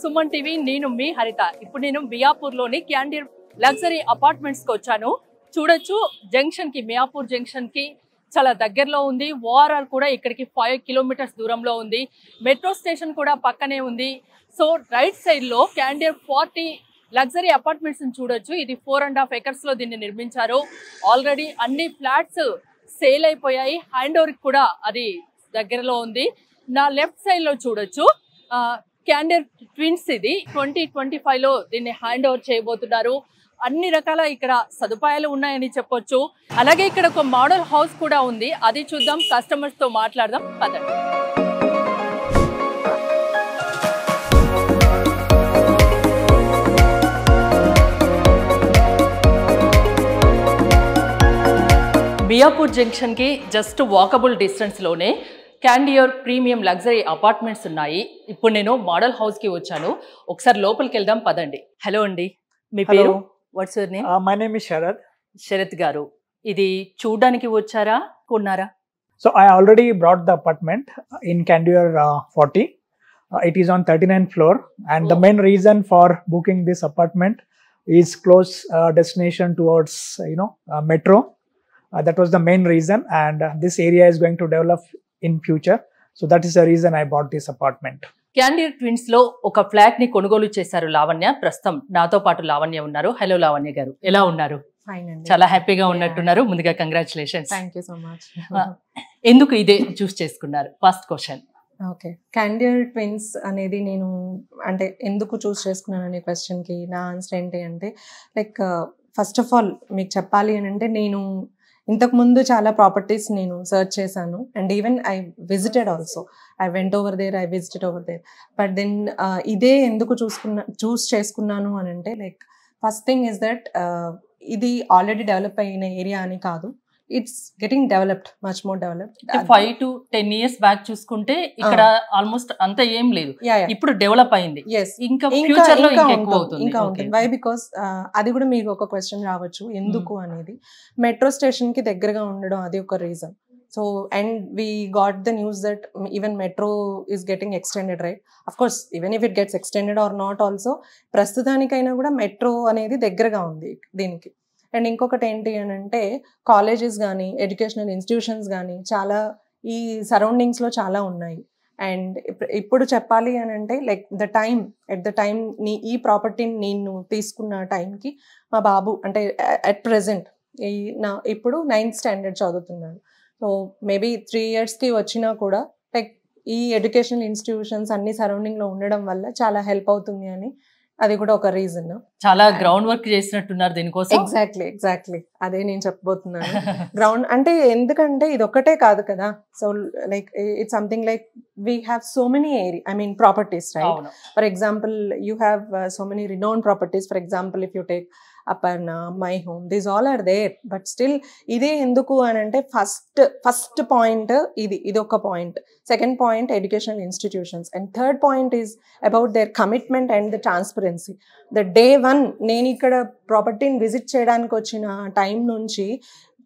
Suman TV. నేను మీ హరిత. ఇప్పుడు నేను మియాపూర్లోని క్యాండియర్ లగ్జరీ అపార్ట్మెంట్స్కి వచ్చాను. చూడొచ్చు, జంక్షన్కి, మియాపూర్ జంక్షన్కి చాలా దగ్గరలో ఉంది. ఓఆర్ఆర్ కూడా ఇక్కడికి 5 కిలోమీటర్స్ దూరంలో ఉంది. మెట్రో స్టేషన్ కూడా పక్కనే ఉంది. సో రైట్ సైడ్లో క్యాండియర్ 40 లగ్జరీ అపార్ట్మెంట్స్ని చూడొచ్చు. ఇది 4.5 acres దీన్ని నిర్మించారు. ఆల్రెడీ అన్ని ఫ్లాట్స్ సేల్ అయిపోయాయి. హ్యాండ్ ఓవర్కి కూడా అది దగ్గరలో ఉంది. నా లెఫ్ట్ సైడ్లో చూడొచ్చు, క్యాండియర్ ట్విన్స్. ఇది 2025లో దీన్ని హ్యాండ్ ఓవర్ చేయబోతున్నారు. అన్ని రకాల ఇక్కడ సదుపాయాలు ఉన్నాయని చెప్పొచ్చు. అలాగే ఇక్కడ ఒక మోడల్ హౌస్ కూడా ఉంది, అది చూద్దాం, కస్టమర్స్ తో మాట్లాడదాం, పదండి. మియాపూర్ జంక్షన్కి జస్ట్ వాకబుల్ డిస్టెన్స్లోనే క్యాండియర్ ప్రీమియం లగ్జరీ అపార్ట్మెంట్స్ ఉన్నాయి. ఇప్పుడు నేను మోడల్ హౌస్కి వచ్చాను. ఒకసారి లోపలికి వెళ్దాం, పదండి. హలో అండి, మీ పేరు? What's your name? My name is Sharath. Sharath garu, ఇది చూడడానికి వచ్చారా, కొన్నారా? So I already brought the apartment in Candier 40. It is on 39th floor, and the main reason for booking this apartment is close destination towards metro. That was the main reason, and this area is going to develop in future. So that is the reason I bought this apartment. Candeur twins లో ఒక flat ని కొనుగోలు చేశారు లావణ్య. ప్రస్తుతం నాతో పాటు లావణ్య ఉన్నారు. Hello Lavanya గారు, ఎలా ఉన్నారు? చాలా హ్యాపీగా ఉన్నట్టున్నారు. ముందుగా కంగ్రాచులేషన్స్. Thank you so much. ఎందుకు ఇదే చూస్ చేసుకున్నారు? First question. Okay, Candeur twins అనేది నేను అంటే ఎందుకు చూస్ చేసుకున్నాను అనే క్వశ్చన్ కి నా ఆన్సర్ ఏంటి అంటే, లైక్ ఫస్ట్ ఆఫ్ ఆల్ మీకు చెప్పాలి అని అంటే, నేను ఇంతకుముందు చాలా ప్రాపర్టీస్ నేను సర్చ్ చేశాను, and even I visited also. I went over there, I visited over there. But then ఇదే ఎందుకు చూస్ చేసుకున్నాను అని అంటే, like first thing is that ఇది ఆల్రెడీ డెవలప్ అయిన ఏరియా అని కాదు, it's getting developed, much more developed. 5 to 10 years back చూసుకుంటే ఇక్కడ ఆల్మోస్ట్ అంత ఏం లేదు, ఇప్పుడు డెవలప్ అయింది. ఇంకా ఫ్యూచర్ లో ఇంకా ఉంటుంది. వై? బికాస్ అది కూడా మీకు ఒక క్వశ్చన్ రావచ్చు, ఎందుకు అనేది. మెట్రో స్టేషన్ కి దగ్గరగా ఉండడం అది ఒక reason. So and we got the news that even metro is getting extended, right? Of course even if it gets extended or not also, ప్రస్తుతానికైనా కూడా మెట్రో అనేది దగ్గరగా ఉంది దీనికి. అండ్ ఇంకొకటి ఏంటి అని అంటే, కాలేజెస్ కానీ ఎడ్యుకేషనల్ ఇన్స్టిట్యూషన్స్ కానీ చాలా ఈ సరౌండింగ్స్లో చాలా ఉన్నాయి. అండ్ ఇప్పుడు చెప్పాలి అని అంటే, లైక్ ఎట్ ద టైం ఈ ప్రాపర్టీని నేను తీసుకున్న టైంకి మా బాబు అంటే అట్ ప్రెజెంట్ ఇప్పుడు 9th standard చదువుతున్నాడు. సో మేబీ 3 yearsకి వచ్చినా కూడా లైక్ ఈ ఎడ్యుకేషనల్ ఇన్స్టిట్యూషన్స్ అన్ని సరౌండింగ్లో ఉండడం వల్ల చాలా హెల్ప్ అవుతుంది అని, అది కూడా ఒక రీజన్. చాలా గ్రౌండ్ వర్క్ చేసినట్టున్నారు దీనికోసం. ఎగ్జాక్ట్లీ అదే నేను చెప్పబోతున్నాను. గ్రౌండ్ అంటే ఎందుకంటే ఇది ఒక్కటే కాదు కదా. So like it's something like we have so many properties, right? For example you have so many renown properties. For example if you take Aparna, My Home, these all are there. But still ఇదే ఎందుకు అని అంటే, first point ఇది ఒక point. Second point educational institutions, and third point is about their commitment and the transparency. The day 1 నేను ఇక్కడ ప్రాపర్టీని visit చేయడానికి వచ్చిన టైం నుంచి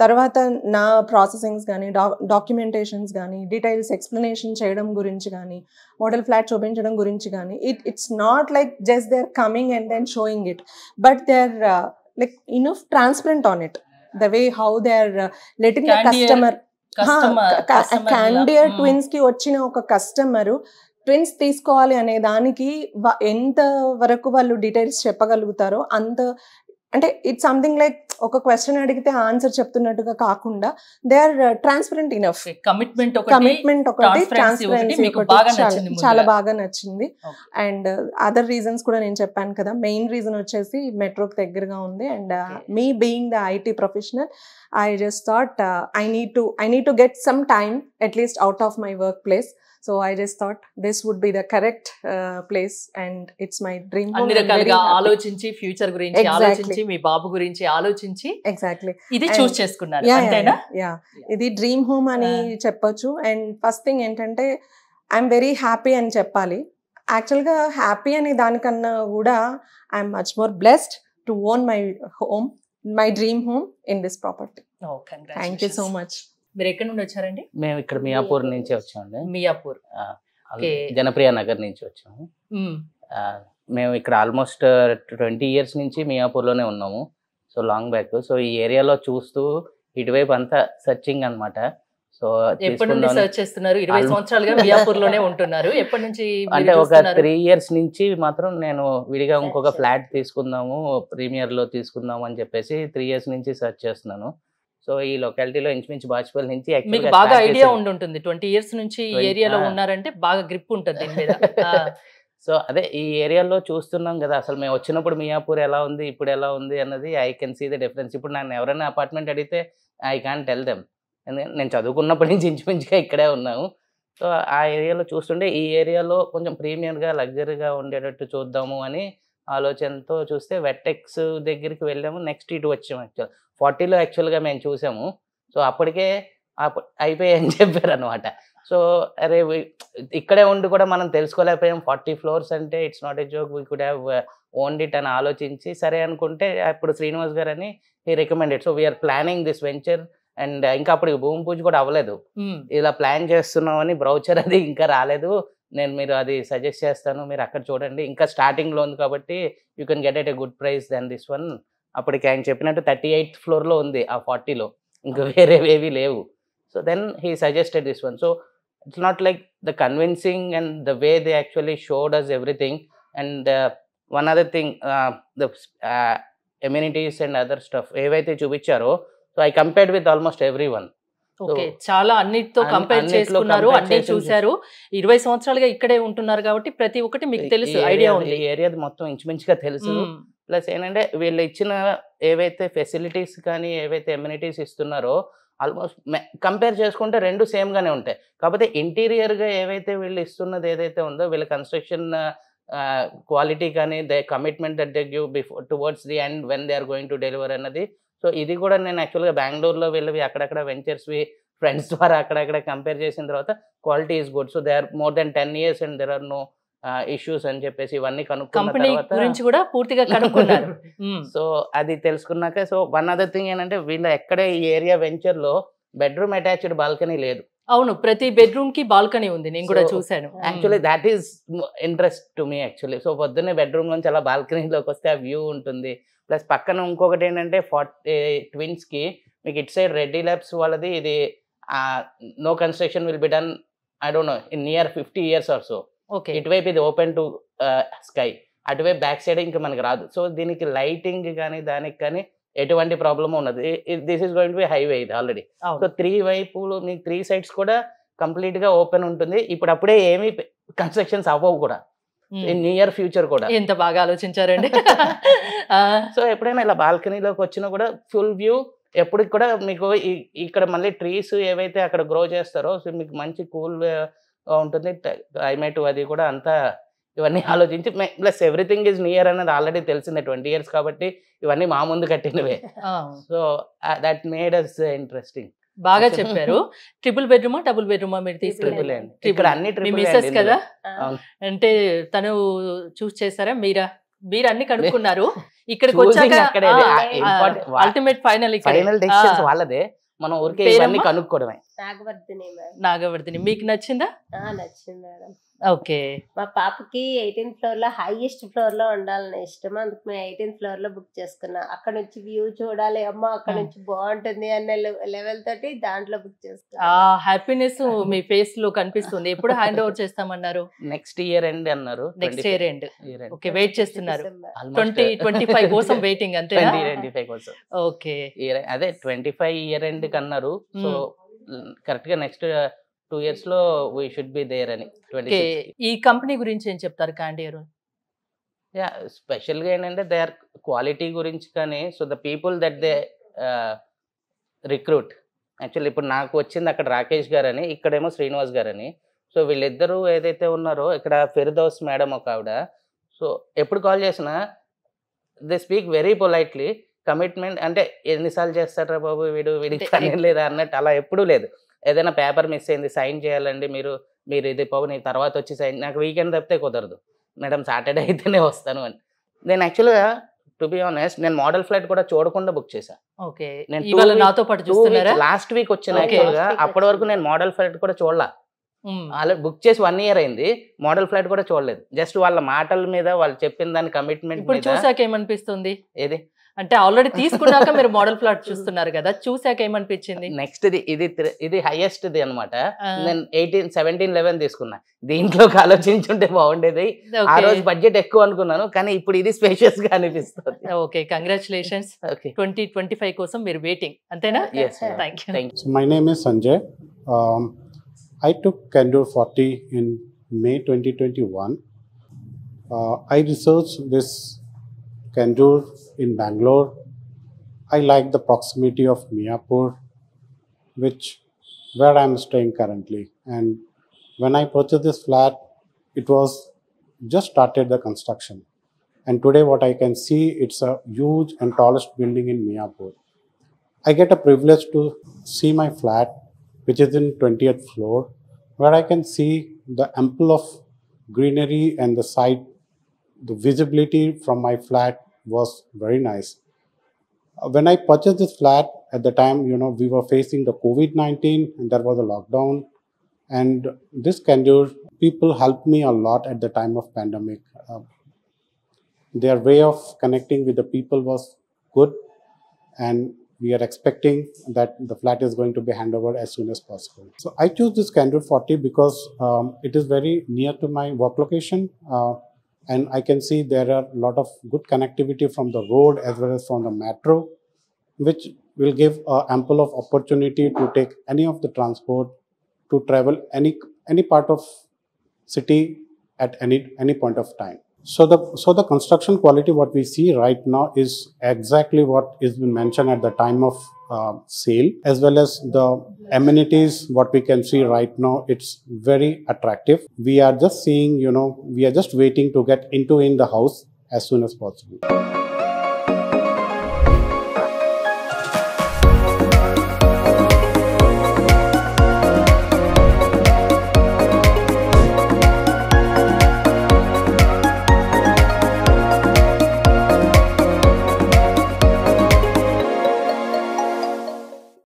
తర్వాత నా ప్రాసెసింగ్స్ కానీ డాక్యుమెంటేషన్స్ కానీ డీటెయిల్స్ ఎక్స్ప్లెనేషన్ చేయడం గురించి కానీ మోడల్ ఫ్లాట్ చూపించడం గురించి కానీ it's not like just they are coming and then showing it, but they are like enough transparent on it, the way how they are letting the customer. Candeur Twins కి వచ్చిన ఒక customer twins తీసుకోవాలి అనే దానికి ఎంత వరకు వాళ్ళు డీటెయిల్స్ చెప్పగలుగుతారో అంత, అంటే ఇట్స్ సంథింగ్ లైక్ ఒక క్వశ్చన్ అడిగితే ఆన్సర్ చెప్తున్నట్టుగా కాకుండా they are transparent enough. Commitment ఒకటి, ట్రాన్స్పరెన్సీ ఒకటి చాలా బాగా నచ్చింది. అండ్ అదర్ రీజన్స్ కూడా నేను చెప్పాను కదా. మెయిన్ రీజన్ వచ్చేసి మెట్రోకి దగ్గరగా ఉంది. And me being the IT professional, I just thought I need to get some time at least out of my work place. So I just thought this would be the correct place, and it's my dream home. అన్ని రకాలుగా ఆలోచించి, future గురించి ఆలోచించి, మీ బాబు గురించి ఆలోచించి exactly ఇది చూస్ చేసుకున్నారు, అంతేనా? ఇది డ్రీమ్ హోమ్ అని చెప్పొచ్చు. అండ్ ఫస్ట్ థింగ్ ఏంటంటే, ఐఎమ్ వెరీ హ్యాపీ అని చెప్పాలి. యాక్చువల్గా హ్యాపీ అనే దానికన్నా కూడా I'm much more blessed to own my home, my dream home in this property. Thank you so much. మీరు ఎక్కడి నుండి వచ్చారండి? మేము ఇక్కడ మియాపూర్ నుంచి వచ్చామండి. మియాపూర్, జనప్రియ నగర్ నుంచి వచ్చాము. మేము ఇక్కడ ఆల్మోస్ట్ 20 years నుంచి మియాపూర్లోనే ఉన్నాము. So long back. సో ఈ ఏరియాలో చూస్తూ ఇటువైపు అంతా సర్చింగ్ అనమాట. సో ఎప్పటి నుండి సర్చ్ చేస్తున్నారు? 20 సంవత్సరాలుగా మియాపూర్లోనే ఉంటున్నారు. ఎప్పటి నుంచి అంటే ఒక 3 years నుంచి మాత్రం నేను విడిగా ఇంకొక ఫ్లాట్ తీసుకుందాము, ప్రీమియర్ లో తీసుకుందాము అని చెప్పేసి 3 years నుంచి సర్చ్ చేస్తున్నాను. సో ఈ లొకాలిటీలో ఇంచుమించు బాచుపల్లి నుంచి మీకు బాగా ఐడియా ఉంటుంది. 20 years నుంచి ఈ ఏరియాలో ఉన్నారంటే బాగా గ్రిప్ ఉంటుంది దీని మీద. సో అదే ఈ ఏరియాలో చూస్తున్నాం కదా, అసలు మేము వచ్చినప్పుడు మియాపూర్ ఎలా ఉంది, ఇప్పుడు ఎలా ఉంది అన్నది I can see the difference. ఇప్పుడు నన్ను ఎవరైనా అపార్ట్మెంట్ అడిగితే ఐ కాంట్ టెల్ దెమ్. ఎందుకంటే నేను చదువుకున్నప్పటి నుంచి ఇంచుమించుగా ఇక్కడే ఉన్నాము. సో ఆ ఏరియాలో చూస్తుంటే ఈ ఏరియాలో కొంచెం ప్రీమియంగా లగ్జరీగా ఉండేటట్టు చూద్దాము అని ఆలోచనతో చూస్తే వెట్టెక్స్ దగ్గరికి వెళ్ళాము. నెక్స్ట్ ఇటు వచ్చాము. 40లో యాక్చువల్గా మేము చూసాము. సో అప్పటికే అయిపోయాయని చెప్పారు అనమాట. సో అరే ఇక్కడే ఉండి కూడా మనం తెలుసుకోలేకపోయాం. 40 floors అంటే it's not a joke, we could have owned it అని ఆలోచించి సరే అనుకుంటే అప్పుడు శ్రీనివాస్ గారు అని he recommended. So we are planning this venture. And ఇంకా అప్పుడు భూమి పూజ కూడా అవ్వలేదు. ఇలా ప్లాన్ చేస్తున్నాం అని బ్రౌచర్ అది ఇంకా రాలేదు. నేను మీరు అది సజెస్ట్ చేస్తాను, మీరు అక్కడ చూడండి. ఇంకా స్టార్టింగ్లో ఉంది కాబట్టి you can get at a good price then this one. అప్పటికి ఆయన చెప్పినట్టు 38th floorలో ఉంది ఆ 40లో, ఇంకా వేరేవేవి లేవు. So then he suggested this one. So it's not like the convincing and the way they actually showed us everything. And one other thing, the amenities and other stuff ఏవైతే చూపించారో, so I compared with almost everyone. Okay, చాలా అన్నిటితో compare చేసుకున్నారు, అన్ని చూశారు. 20 సంవత్సరాలుగా ఇక్కడే ఉంటున్నారు కాబట్టి ప్రతి ఒక్కటి మీకు తెలుసు, ఐడియా ఉంది. ఈ ఏరియా మొత్తం ఇంచుమించుగా తెలుసు. ప్లస్ ఏంటంటే వీళ్ళు ఇచ్చిన ఏవైతే ఫెసిలిటీస్ కానీ ఏవైతే ఎమ్యూనిటీస్ ఇస్తున్నారో ఆల్మోస్ట్ కంపేర్ చేసుకుంటే రెండు సేమ్ గానే ఉంటాయి. కాకపోతే ఇంటీరియర్ గా ఏవైతే వీళ్ళు ఇస్తున్నది ఏదైతే ఉందో, వీళ్ళ కన్స్ట్రక్షన్ క్వాలిటీ కానీ the commitment that they give before towards the end when they are going to deliver అన్నది. సో ఇది కూడా నేను యాక్చువల్గా బెంగళూరులో వెళ్ళి అక్కడక్కడ వెంచర్స్వి ఫ్రెండ్స్ ద్వారా అక్కడక్కడ కంపేర్ చేసిన తర్వాత quality is good. So they are more than 10 years and there are no issues అని చెప్పేసి ఇవన్నీ కనుక్కున్న గురించి కూడా పూర్తిగా కనుక్కున్నారు. సో అది తెలుసుకున్నాక, సో వన్ అదర్ థింగ్ ఏంటంటే వీళ్ళ ఎక్కడ ఈ ఏరియా వెంచర్ లో బెడ్రూమ్ అటాచ్డ్ బాల్కనీ లేదు. అవును, ప్రతి బెడ్రూమ్ కి బాల్కనీ ఉంది, నేను కూడా చూసాను. Actually that is interest to me actually. So పొద్దున్నే బెడ్రూమ్ నుంచి అలా బాల్కనీలోకి వస్తే ఆ వ్యూ ఉంటుంది. ప్లస్ పక్కన ఇంకొకటి ఏంటంటే 40 twins కి మీకు ఇట్ సైడ్ రెడ్డి ల్యాబ్స్ వాళ్ళది ఇది no construction will be done I don't know in near 50 years or so. ఇటువైపు ఇది ఓపెన్ టు స్కై, అటువైపు బ్యాక్ సైడ్ ఇంకా మనకి రాదు. సో దీనికి లైటింగ్ కానీ దానికి కానీ ఎటువంటి ప్రాబ్లమ్ ఉన్నది. This is going to be highway ఇది ఆల్రెడీ. సో 3 వైపులు మీకు 3 sides కూడా కంప్లీట్ గా ఓపెన్ ఉంటుంది. ఇప్పుడు అప్పుడే ఏమీ కన్స్ట్రక్షన్స్ అవ్వవు కూడా ఇన్ నియర్ ఫ్యూచర్ కూడా. ఎంత బాగా ఆలోచించారండి. సో ఎప్పుడైనా ఇలా బాల్కనీలోకి వచ్చినా కూడా ఫుల్ వ్యూ ఎప్పటికి కూడా మీకు ఇక్కడ మళ్ళీ ట్రీస్ ఏవైతే అక్కడ గ్రో చేస్తారో సో మీకు మంచి కూల్ ఉంటుంది క్లైమేట్. అది కూడా అంతా ఇవన్నీ ఆలోచించి ప్లస్ ఎవ్రీథింగ్ ఈజ్ నియర్ అనేది ఆల్రెడీ తెలిసిందే 20 years కాబట్టి ఇవన్నీ మా ముందు కట్టినవే. So that made us interesting. బాగా చెప్పారు. ట్రిపుల్ బెడ్రూమా డబుల్ బెడ్రూమా మీరు తీసుకున్నారు? ఇక్కడ అన్ని మిస్సెస్ కదా, అంటే తను చూస్ చేశారా మీరా? మీరు అన్ని కనుక్కున్నారు. ఇక్కడికి వచ్చాక అల్టిమేట్ ఫైనల్ డెసిషన్స్ వాళ్ళదే, మనం ఊరికే ఇవన్నీ కనుక్కోవడమే. నాగవర్ధిని మీకు నచ్చిందా? నచ్చింది మేడం. ఓకే, మా పాపకి 18th floor లో హైయెస్ట్ ఫ్లోర్ లో ఉండాలని ఇష్టం, అందుకు మేము 18th floor లో బుక్ చేసుకున్నాం. అక్కడ నుంచి వ్యూ చూడాలి, అమ్మ అక్కడ నుంచి బాగుంటుంది అన్న లెవెల్ తోటి దాంట్లో బుక్ చేసుకున్నాం. హ్యాపీనెస్ మీ ఫేస్ లో కనిపిస్తుంది. ఎప్పుడు హ్యాండ్ ఓవర్ చేస్తామన్నారు? నెక్స్ట్ ఇయర్ ఎండ్ అన్నారు. Next year end. Okay, wait చేస్తున్నారు. 2025 కోసం వెయిటింగ్ అంతే. 2025 కోసం. ఓకే, అదే 25 year end కన్నారు. సో కరెక్ట్ గా నెక్స్ట్ 2 years లో వీ షుడ్ బి దేర్ అని. ఈ కంపెనీ గురించి ఏం చెప్తారు క్యాండియర్? యా, స్పెషల్ గా ఏంటంటే దే ఆర్ క్వాలిటీ గురించి కానీ, so the people that they recruit actually ఇప్పుడు నాకు వచ్చింది అక్కడ రాకేష్ గారు అని, ఇక్కడేమో శ్రీనివాస్ గారు అని. సో వీళ్ళిద్దరూ ఏదైతే ఉన్నారో ఇక్కడ ఫిర్దౌస్ మేడం ఒక ఆవిడ. సో ఎప్పుడు కాల్ చేసినా they speak very politely. Commitment అంటే ఎన్నిసార్లు చేస్తారా బాబు వీడికి పని లేదా అన్నట్టు అలా ఎప్పుడూ లేదు. ఏదైనా పేపర్ మిస్ అయింది సైన్ చేయాలండి మీరు ఇది బాబు నీ తర్వాత వచ్చి సైన్, నాకు వీకెండ్ తప్పితే కుదరదు మేడం, సాటర్డే అయితేనే వస్తాను అని. నేను యాక్చువల్గా టు బి ఆనెస్ట్ నేను మోడల్ ఫ్లైట్ కూడా చూడకుండా బుక్ చేశాను. నేను నాతో పాటు చూస్తున్నారా? లాస్ట్ వీక్ వచ్చిన యాక్చువల్గా, అప్పటి వరకు నేను మోడల్ ఫ్లైట్ కూడా చూడలా. వాళ్ళు బుక్ చేసి 1 year అయింది, మోడల్ ఫ్లాట్ కూడా చూడలేదు. జస్ట్ వాళ్ళ మాటల మీద వాళ్ళు చెప్పిన దాని కమిట్మెంట్. ఇప్పుడు చూసాక ఏమనిపిస్తుంది? ఏది అంటే ఆల్రెడీ తీసుకున్నాక మీరు మోడల్ ఫ్లాట్ చూస్తున్నారు కదా, చూసాక ఏమనిపించింది? నెక్స్ట్ ఇది హైయెస్ట్ ది అనమాట. నేను 17-11 తీసుకున్నా. దీంట్లోకి ఆలోచించుంటే బాగుండేది. ఆ రోజు బడ్జెట్ ఎక్కువ అనుకున్నాను, కానీ ఇప్పుడు ఇది స్పేషియస్ గా అనిపిస్తుంది. Okay, congratulations. 2025 కోసం మీరు వెయిటింగ్ అంతేనా? Thank you. So my name is Sanjay. I took Candor 40 in May 2021. I researched this Candor in Bangalore. I like the proximity of Miapur, where I am staying currently. And when I purchased this flat, it was just started the construction. And today what I can see, it's a huge and tallest building in Miapur. I get a privilege to see my flat, which is in 20th floor, where I can see the ample of greenery and the sight. The visibility from my flat was very nice. When I purchased this flat, at the time, we were facing the COVID-19 and there was a lockdown. And this Candor people helped me a lot at the time of pandemic. Their way of connecting with the people was good, and we are expecting that the flat is going to be handed over as soon as possible. So I choose this Candor 40 because it is very near to my work location, and I can see there are a lot of good connectivity from the road as well as from the metro, which will give ample of opportunity to take any of the transport to travel any part of city at any point of time. So the construction quality what we see right now is exactly what is been mentioned at the time of sale, as well as the amenities what we can see right now. It's very attractive. We are just seeing, we are just waiting to get in the house as soon as possible.